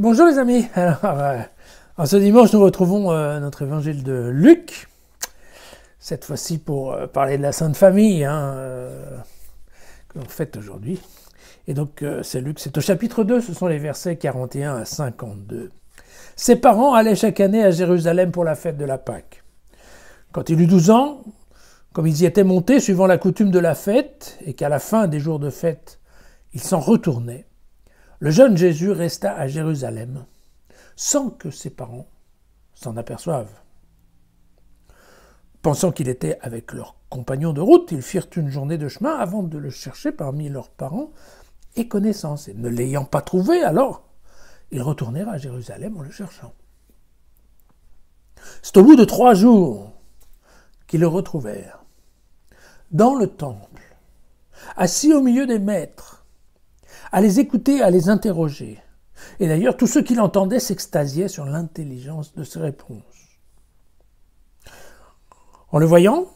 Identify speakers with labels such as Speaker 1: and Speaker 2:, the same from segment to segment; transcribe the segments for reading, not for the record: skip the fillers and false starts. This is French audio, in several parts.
Speaker 1: Bonjour les amis. Alors, en ce dimanche, nous retrouvons notre évangile de Luc. Cette fois-ci pour parler de la Sainte Famille que l'on fête aujourd'hui. Et donc c'est Luc, c'est au chapitre 2, ce sont les versets 41 à 52. Ses parents allaient chaque année à Jérusalem pour la fête de la Pâque. Quand il eut 12 ans, comme ils y étaient montés suivant la coutume de la fête, et qu'à la fin des jours de fête, ils s'en retournaient, le jeune Jésus resta à Jérusalem, sans que ses parents s'en aperçoivent. Pensant qu'il était avec leurs compagnons de route, ils firent une journée de chemin avant de le chercher parmi leurs parents et connaissances. Et ne l'ayant pas trouvé, alors, ils retournèrent à Jérusalem en le cherchant. C'est au bout de 3 jours qu'ils le retrouvèrent, dans le temple, assis au milieu des maîtres, à les écouter, à les interroger. Et d'ailleurs, tous ceux qui l'entendaient s'extasiaient sur l'intelligence de ses réponses. En le voyant,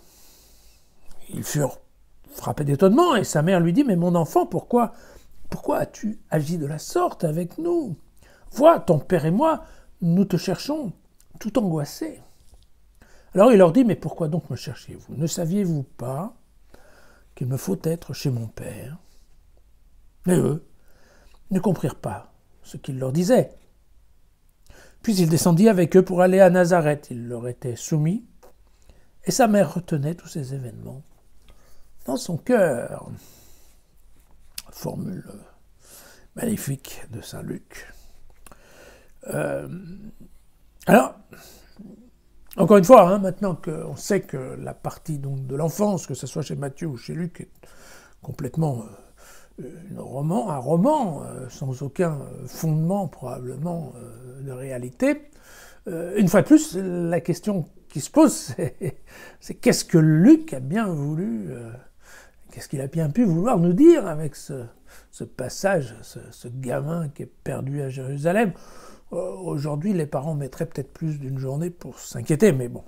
Speaker 1: ils furent frappés d'étonnement, et sa mère lui dit « Mais mon enfant, pourquoi as-tu agi de la sorte avec nous? Vois, ton père et moi, nous te cherchons, tout angoissés. » Alors il leur dit « Mais pourquoi donc me cherchez-vous? Ne saviez-vous pas qu'il me faut être chez mon père ?» Mais eux ne comprirent pas ce qu'il leur disait. Puis il descendit avec eux pour aller à Nazareth. Il leur était soumis, et sa mère retenait tous ces événements dans son cœur. Formule magnifique de saint Luc. Alors, encore une fois, maintenant qu'on sait que la partie donc, de l'enfance, que ce soit chez Matthieu ou chez Luc, est complètement un roman sans aucun fondement probablement de réalité. Une fois de plus, la question qui se pose, c'est qu'est-ce que Luc a bien voulu, qu'est-ce qu'il a bien pu vouloir nous dire avec ce passage, ce gamin qui est perdu à Jérusalem. Aujourd'hui, les parents mettraient peut-être plus d'une journée pour s'inquiéter, mais bon,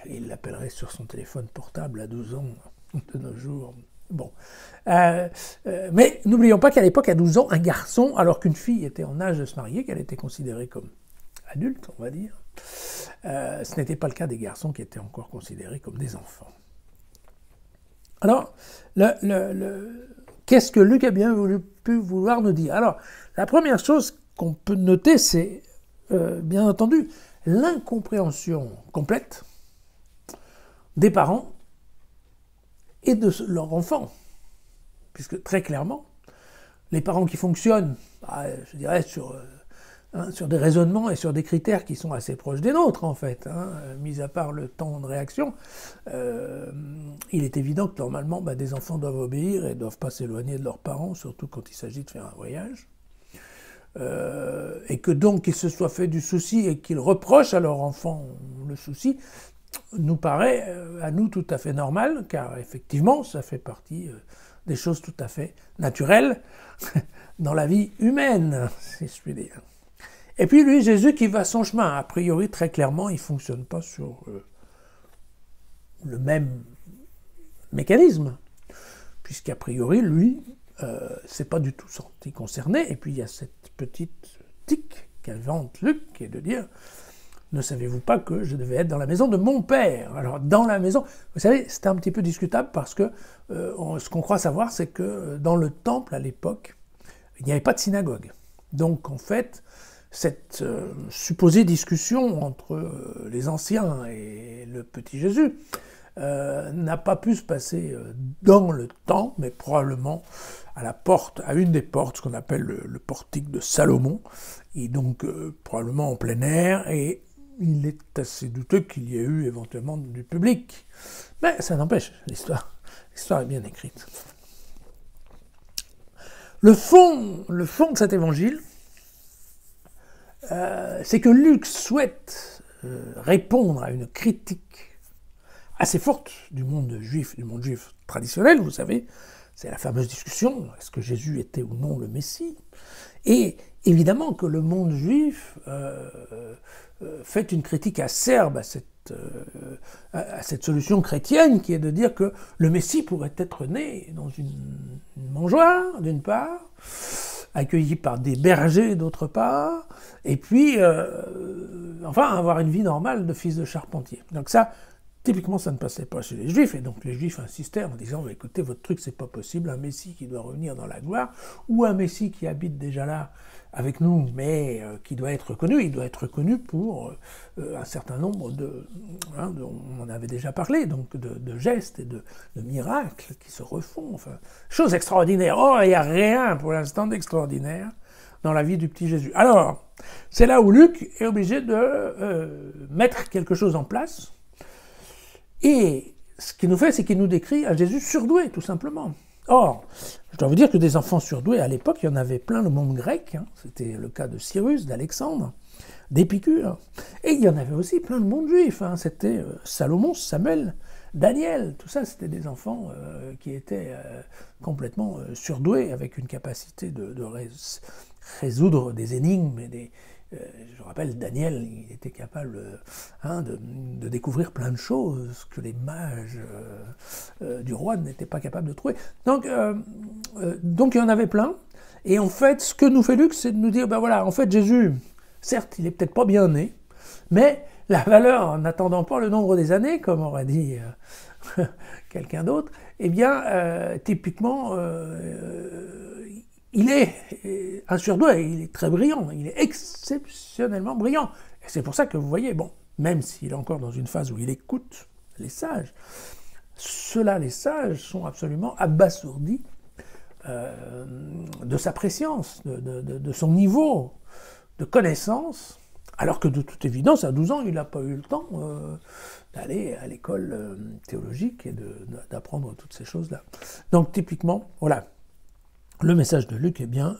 Speaker 1: il l'appellerait sur son téléphone portable à 12 ans de nos jours. Bon. Mais n'oublions pas qu'à l'époque, à 12 ans, un garçon, alors qu'une fille était en âge de se marier, qu'elle était considérée comme adulte, on va dire, ce n'était pas le cas des garçons qui étaient encore considérés comme des enfants. Alors, qu'est-ce que Luc a bien pu vouloir nous dire? Alors, la première chose qu'on peut noter, c'est, bien entendu, l'incompréhension complète des parents et de leurs enfants. Puisque très clairement, les parents qui fonctionnent, je dirais, sur des raisonnements et sur des critères qui sont assez proches des nôtres, en fait, mis à part le temps de réaction, il est évident que normalement, des enfants doivent obéir et ne doivent pas s'éloigner de leurs parents, surtout quand il s'agit de faire un voyage. Et que donc qu'ils se soient fait du souci et qu'ils reprochent à leur enfant le souci, nous paraît à nous tout à fait normal, car effectivement, ça fait partie des choses tout à fait naturelles dans la vie humaine, si je puis dire. Et puis lui, Jésus qui va son chemin, a priori très clairement, il ne fonctionne pas sur le même mécanisme, puisqu'a priori, lui, c'est pas du tout senti concerné, et puis il y a cette petite tic qu'invente Luc, qui est de dire « Ne savez-vous pas que je devais être dans la maison de mon père ?» Alors, dans la maison, vous savez, c'est un petit peu discutable parce que ce qu'on croit savoir, c'est que dans le temple, à l'époque, il n'y avait pas de synagogue. Donc, en fait, cette supposée discussion entre les anciens et le petit Jésus n'a pas pu se passer dans le temple, mais probablement à une des portes, ce qu'on appelle le portique de Salomon, et donc probablement en plein air, et il est assez douteux qu'il y ait eu éventuellement du public. Mais ça n'empêche, l'histoire est bien écrite. Le fond de cet évangile, c'est que Luc souhaite répondre à une critique assez forte du monde juif traditionnel, vous savez, c'est la fameuse discussion, est-ce que Jésus était ou non le Messie? Et évidemment que le monde juif fait une critique acerbe à cette solution chrétienne qui est de dire que le Messie pourrait être né dans une mangeoire, d'une part, accueilli par des bergers d'autre part, et puis, enfin, avoir une vie normale de fils de charpentier. Donc ça, typiquement, ça ne passait pas chez les Juifs, et donc les Juifs insistaient en disant, écoutez, votre truc, c'est pas possible, un Messie qui doit revenir dans la gloire, ou un Messie qui habite déjà là avec nous, mais qui doit être reconnu, il doit être reconnu pour un certain nombre on en avait déjà parlé, donc de gestes et de miracles qui se refont, enfin, chose extraordinaire. Oh, il n'y a rien pour l'instant d'extraordinaire dans la vie du petit Jésus. Alors, c'est là où Luc est obligé de mettre quelque chose en place, et ce qu'il nous fait, c'est qu'il nous décrit un Jésus surdoué, tout simplement. Or, je dois vous dire que des enfants surdoués, à l'époque, il y en avait plein le monde grec, hein. C'était le cas de Cyrus, d'Alexandre, d'Épicure, et il y en avait aussi plein le monde juif, hein. C'était Salomon, Samuel, Daniel, tout ça, c'était des enfants qui étaient complètement surdoués, avec une capacité de résoudre des énigmes et je rappelle, Daniel, il était capable de découvrir plein de choses que les mages du roi n'étaient pas capables de trouver. Donc il y en avait plein. Et en fait, ce que nous fait Luc, c'est de nous dire, ben voilà, en fait, Jésus, certes, il est peut-être pas bien né, mais la valeur, en n'attendant pas le nombre des années, comme aurait dit quelqu'un d'autre, eh bien, typiquement, il est un surdoué, il est très brillant, il est exceptionnellement brillant. Et c'est pour ça que vous voyez, bon, même s'il est encore dans une phase où il écoute les sages, ceux-là, les sages, sont absolument abasourdis de sa préscience, de son niveau de connaissance, alors que de toute évidence, à 12 ans, il n'a pas eu le temps d'aller à l'école théologique et d'apprendre toutes ces choses-là. Donc typiquement, voilà, le message de Luc est bien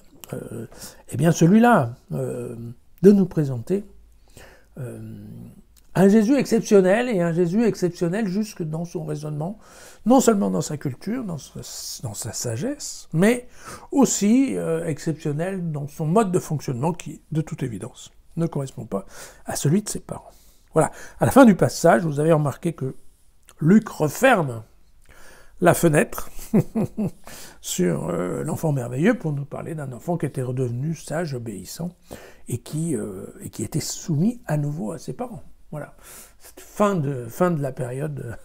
Speaker 1: celui-là, de nous présenter un Jésus exceptionnel, et un Jésus exceptionnel jusque dans son raisonnement, non seulement dans sa culture, dans sa sagesse, mais aussi exceptionnel dans son mode de fonctionnement qui, de toute évidence, ne correspond pas à celui de ses parents. Voilà, à la fin du passage, vous avez remarqué que Luc referme la fenêtre sur l'enfant merveilleux pour nous parler d'un enfant qui était redevenu sage, obéissant, et qui était soumis à nouveau à ses parents. Voilà, fin de la période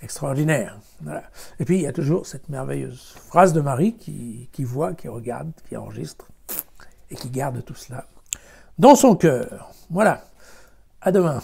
Speaker 1: extraordinaire. Voilà. Et puis il y a toujours cette merveilleuse phrase de Marie qui voit, qui regarde, qui enregistre, et qui garde tout cela dans son cœur. Voilà, à demain.